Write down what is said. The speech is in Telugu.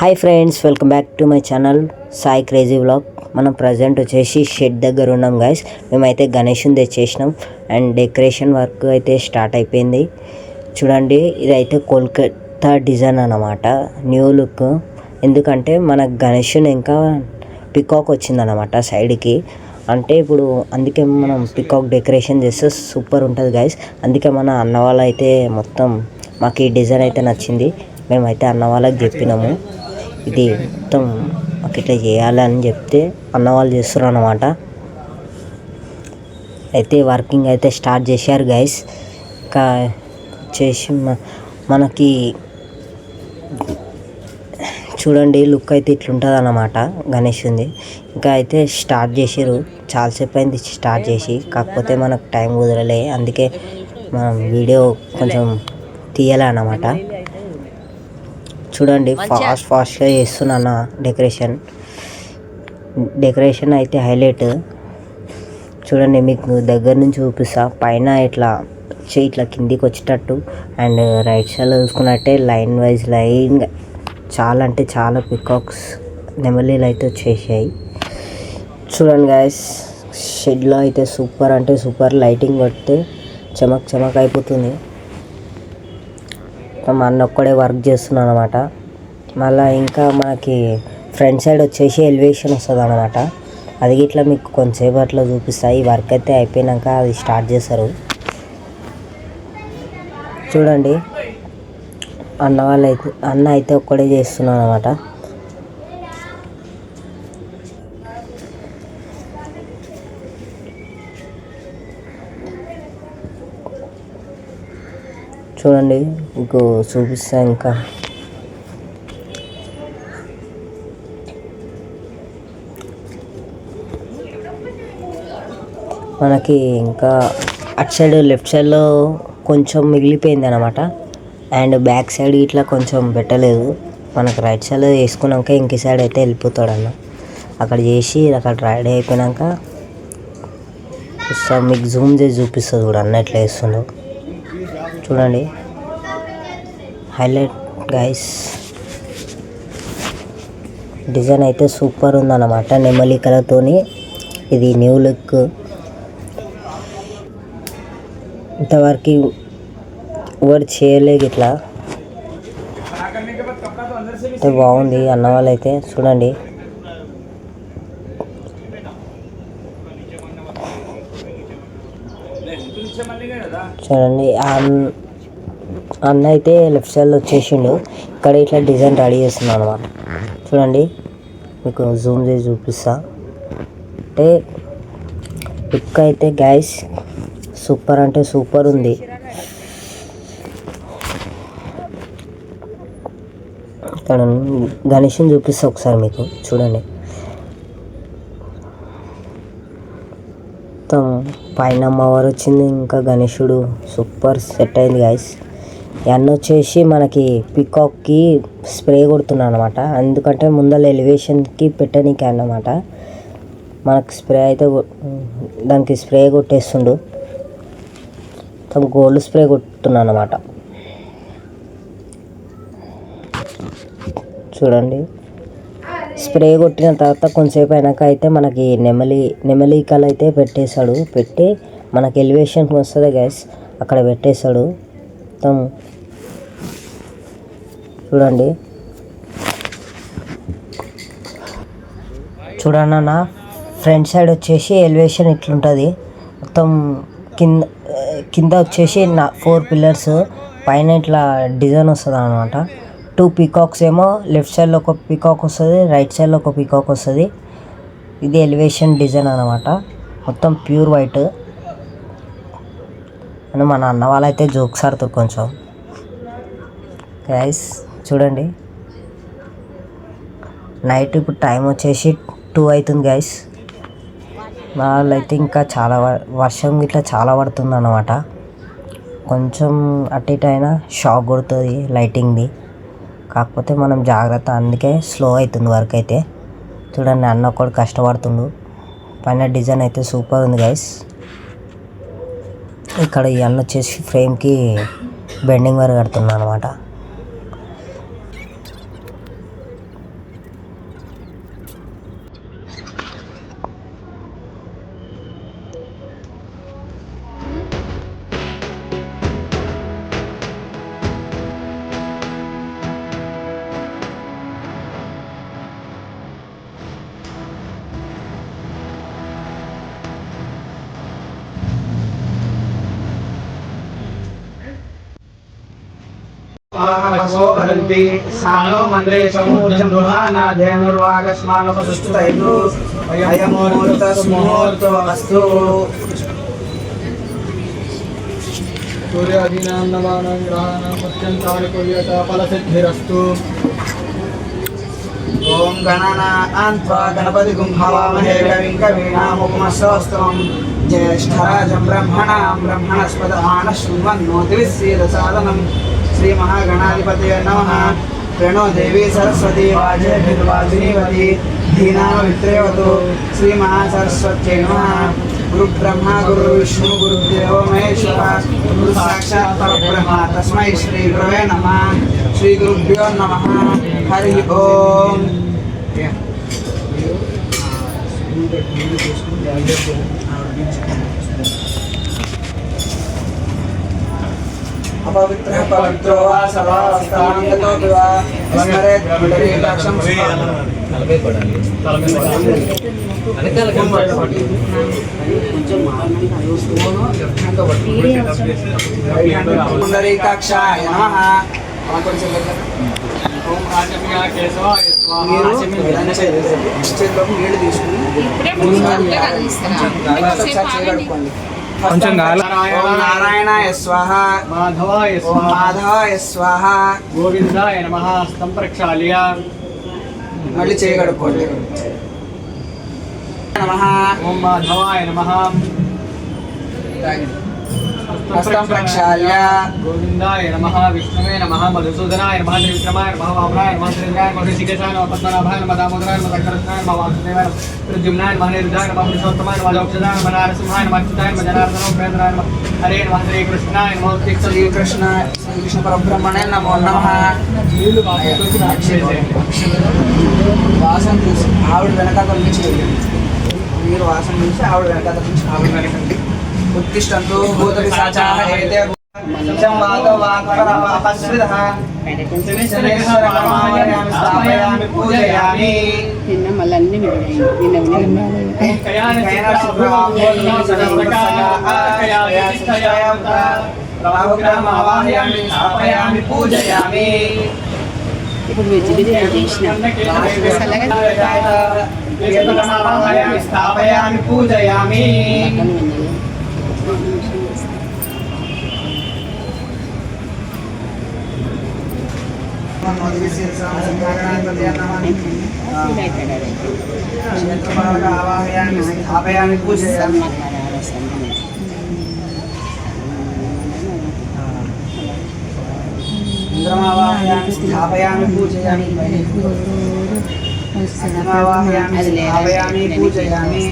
Hi friends, welcome back to my channel Sai crazy vlog. మనం ప్రజెంట్ వచ్చేసి షెడ్ దగ్గర ఉన్నాం గైస్. మేమైతే గణేష్ని తెచ్చేసినాం అండ్ డెకరేషన్ వర్క్ అయితే స్టార్ట్ అయిపోయింది. చూడండి, ఇదైతే కోల్కతా డిజైన్ అన్నమాట, న్యూ లుక్. ఎందుకంటే మన గణేష్ని ఇంకా పికాక్ వచ్చిందన్నమాట సైడ్కి. అంటే ఇప్పుడు అందుకే మనం పికాక్ డెకరేషన్ చేస్తే సూపర్ ఉంటుంది గైస్. అందుకే మన అన్న వాళ్ళు అయితే మొత్తం మాకు ఈ డిజైన్ అయితే నచ్చింది. మేమైతే అన్న వాళ్ళకి చెప్పినాము ఇది మొత్తం మాకు ఇట్లా చేయాలని చెప్తే అన్న వాళ్ళు చేస్తున్నారు అన్నమాట. అయితే వర్కింగ్ అయితే స్టార్ట్ చేశారు గైస్. ఇంకా చేసి మనకి చూడండి లుక్ అయితే ఇట్లుంటుంది అన్నమాట గణేష్ది. ఇంకా అయితే స్టార్ట్ చేసారు, చాలాసేపు అయింది స్టార్ట్ చేసి, కాకపోతే మనకు టైం కుదరలే, అందుకే మనం వీడియో కొంచెం తీయాలి అన్నమాట. చూడండి ఫాస్ట్గా చేస్తున్నాను డెకరేషన్ అయితే హైలైట్. చూడండి మీకు దగ్గర నుంచి చూపిస్తా. పైన ఇట్లా కిందికి వచ్చేటట్టు అండ్ రైట్ సైడ్లో చూసుకున్నట్టే లైన్ వైజ్ చాలా అంటే చాలా పికాక్స్ నెమలీలు అయితే వచ్చేసాయి. చూడండి గాయస్, షెడ్లో అయితే సూపర్ అంటే సూపర్ లైటింగ్ కొడితే చమక్ అయిపోతుంది. మా అన్న ఒక్కడే వర్క్ చేస్తున్నాను అనమాట. మళ్ళీ ఇంకా మనకి ఫ్రంట్ సైడ్ వచ్చేసి ఎలివేషన్ వస్తుంది అనమాట. అది ఇట్లా మీకు కొంచెంసేపు అట్లా చూపిస్తాయి. ఈ వర్క్ అయితే అయిపోయినాక అది స్టార్ట్ చేస్తారు. చూడండి, అన్న అయితే ఒక్కడే చేస్తున్నాను అనమాట. చూడండి మీకు చూపిస్తా. ఇంకా మనకి ఇంకా అటు సైడ్ లెఫ్ట్ సైడ్లో కొంచెం మిగిలిపోయింది అనమాట. అండ్ బ్యాక్ సైడ్ ఇట్లా కొంచెం పెట్టలేదు. మనకు రైట్ సైడ్లో వేసుకున్నాక ఇంక సైడ్ అయితే వెళ్ళిపోతాడు అన్న. అక్కడ చేసి అక్కడ రెడీ అయిపోయినాక మీకు జూమ్ చేసి చూపిస్తుంది కూడా అన్న ఎట్లా వేస్తుండో. చూడండి హైలైట్ గైస్. డిజైన్ అయితే సూపర్ ఉందన్నమాట, నెమలి కలర్తోని. ఇది న్యూ లుక్. ఇంతవరకు ఎవరు చేయలేదు ఇట్లా. అయితే బాగుంది అన్న వాళ్ళు అయితే. చూడండి అన్న అయితే లెఫ్ట్ సైడ్లో వచ్చేసిండు. ఇక్కడ ఇట్లా డిజైన్ రెడీ చేస్తున్నాను అనమాట. చూడండి మీకు జూమ్ చేసి చూపిస్తా. అంటే లుక్ అయితే గైస్ సూపర్ అంటే సూపర్ ఉంది. ఇక్కడ గణేష్ని చూపిస్తా ఒకసారి మీకు. చూడండి మొత్తం పైన అమ్మవారు వచ్చింది, ఇంకా గణేశుడు సూపర్ సెట్ అయింది గైస్. ఇవన్నీ వచ్చేసి మనకి పికాక్కి స్ప్రే కొడుతున్నాను అనమాట. ఎందుకంటే ముందర ఎలివేషన్కి పెట్టనీకి అన్నమాట. మనకు స్ప్రే అయితే దానికి స్ప్రే కొట్టేస్తుండు. మొత్తం గోల్డ్ స్ప్రే కొట్టుతున్నాను అనమాట. చూడండి స్ప్రే కొట్టిన తర్వాత కొంతసేపు అయినాక అయితే మనకి నెమలికలు అయితే పెట్టేశాడు. పెట్టి మనకి ఎలివేషన్కి వస్తుంది గైస్, అక్కడ పెట్టేశాడు మొత్తం. చూడండి అన్న, ఫ్రంట్ సైడ్ వచ్చేసి ఎలివేషన్ ఇట్లుంటుంది. మొత్తం కింద వచ్చేసి 4 పిల్లర్స్, పైన ఇట్లా డిజైన్ వస్తుంది అనమాట. 2 పీకాక్స్ ఏమో లెఫ్ట్ సైడ్లో ఒక పీకాక్ వస్తుంది, రైట్ సైడ్లో ఒక పీకాక్ వస్తుంది. ఇది ఎలివేషన్ డిజైన్ అనమాట. మొత్తం ప్యూర్ వైట్. అని మన అన్న వాళ్ళు అయితే జోక్స్ ఆడుతారు కొంచెం గైస్. చూడండి నైట్ ఇప్పుడు టైం వచ్చేసి 2 అవుతుంది గైస్. వాళ్ళైతే ఇంకా చాలా వర్షం ఇట్లా చాలా పడుతుంది అన్నమాట. కొంచెం అటు ఇటు అయినా షాక్ కొడుతుంది లైటింగ్ది. కాకపోతే మనం జాగ్రత్త, అందుకే స్లో అవుతుంది వర్క్ అయితే. చూడండి అన్న ఒక్కడు కష్టపడుతుండు. పైన డిజైన్ అయితే సూపర్ ఉంది గైస్. ఇక్కడ ఈ అన్న వచ్చేసి ఫ్రేమ్కి బెండింగ్ వర్క్ కడుతున్నాను అనమాట. आहवसो भरन्ति सानो मन्द्रे समूर्जं दुहानाधेनुर्वागस्मानोपसुष्टुतैनु अयमुहूर्तस्मुहूर्तो अस्तु सूर्यादीनां नवानां ग्रहाणां अत्यन्तानि कुर्यता फलसिद्धिरस्तु ओम गणानान्त्वा गणपतिगुं हवामहे कविं कवीनामुपमश्रवस्तमं ज्येष्ठराजं ब्रह्मणस्पद आनशृण्वन्नोतिविश्रीदसादनं श्रीमहागणाधिपतये नमः प्रणो देवी सरस्वती वाजेभिर्वाजिनीवती धीनामवित्रेवतु श्रीमहासरस्वत्यै नमः गुरु ब्रह्मा गुरु विष्णु गुरुदेवो महेश्वरः गुरु साक्षात् परब्रह्म तस्मै श्री गुरवे नमः श्री गुरुभ्यो नमः हरि ओम अपवित्रः पवित्रो वा सर्वावस्थानं गतो वा स्मरेत् पुण्डरीकाक्षं पुण्डरीकाक्षाय नमः नारायणाय स्वाहा माधवाय स्वाहा गोविंदाय नमः हस्तं प्रक्षाल्य मళ్ళీ చేయగడుకోండి नमः ओम माधवाय नमः हस्तं प्रक्षाल्य गोविंदाय नमः विष्णुवे नमः मधुसूदनाय नमः त्रिविक्रमाय नमः वामनाय नमः त्रिलिंगाय नमः ऋषिकेशाय नमः पद्मनाभाय नमः दामोदराय नमः दक्षिणाय नमः वासुदेवाय नमः प्रद्युम्नाय नमः निरुद्धाय नमः पुरुषोत्तमाय नमः लोकसदाय नमः नारसिंहाय नमः अच्युताय नमः जनार्दनाय नमः प्रेमराय नमः हरे नमः हरे कृष्णाय नमः श्री कृष्ण परब्रह्मणे नमो नमः వాసన చూసి ఆవిడ వెనకాల నుంచి మీరు వాసన చూసి ఆవిడ వెనకాల నుంచి ఆవిడ వెనకండి ఉత్తిష్టంతో భూత పిశాచాః ఏతే సంవాదో వాక్పరమపస్విదః శనేశ్వరమామయామి స్థాపయామి పూజయామి నిన్న మళ్ళీ అన్ని రాహుగ్రహమావాహయామి స్థాపయామి పూజయామి ఇప్పుడు వెజ్ బిర్యానీ చేసిన స్థాపయామి పూజయామి ఆవాహయామి స్థాపయామి పూజయామి ఇంద్రమావాహయామి స్థాపయామి పూజయామి అగ్నిమావాహయామి స్థాపయామి పూజయామి